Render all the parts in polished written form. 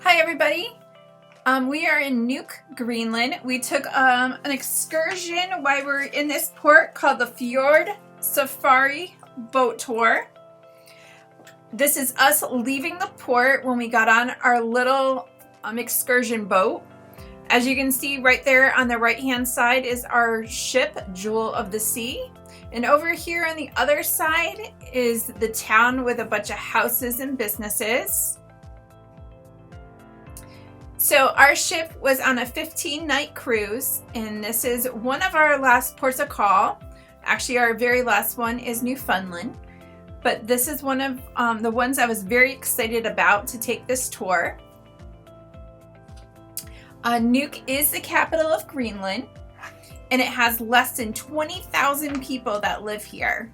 Hi everybody. We are in Nuuk, Greenland. We took an excursion while we're in this port called the Fjord Safari Boat Tour. This is us leaving the port when we got on our little excursion boat. As you can see right there on the right hand side is our ship, Jewel of the Sea. And over here on the other side is the town with a bunch of houses and businesses. So our ship was on a 15-night cruise, and this is one of our last ports of call. Actually, our very last one is Newfoundland, but this is one of the ones I was very excited about to take this tour. Nuuk is the capital of Greenland, and it has less than 20,000 people that live here.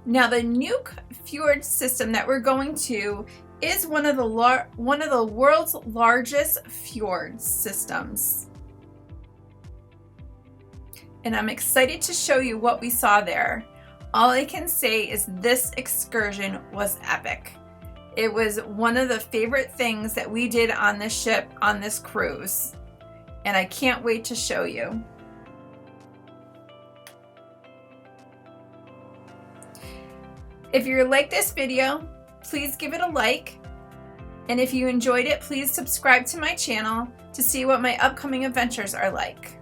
Now the Nuuk Fiord system that we're going to is one of the world's largest fjord systems. And I'm excited to show you what we saw there. All I can say is this excursion was epic. It was one of the favorite things that we did on this ship, on this cruise. And I can't wait to show you. If you like this video, please give it a like, and if you enjoyed it, please subscribe to my channel to see what my upcoming adventures are like.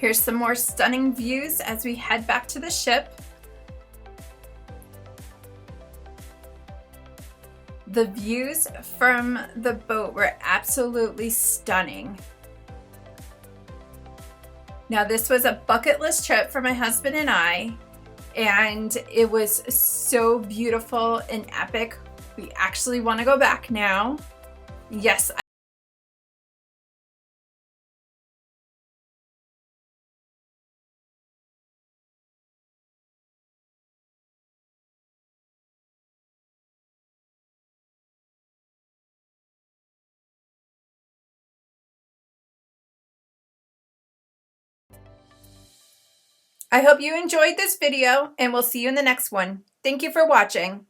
Here's some more stunning views as we head back to the ship. The views from the boat were absolutely stunning. Now, this was a bucket list trip for my husband and I, and it was so beautiful and epic. We actually want to go back now. Yes. I hope you enjoyed this video, and we'll see you in the next one. Thank you for watching.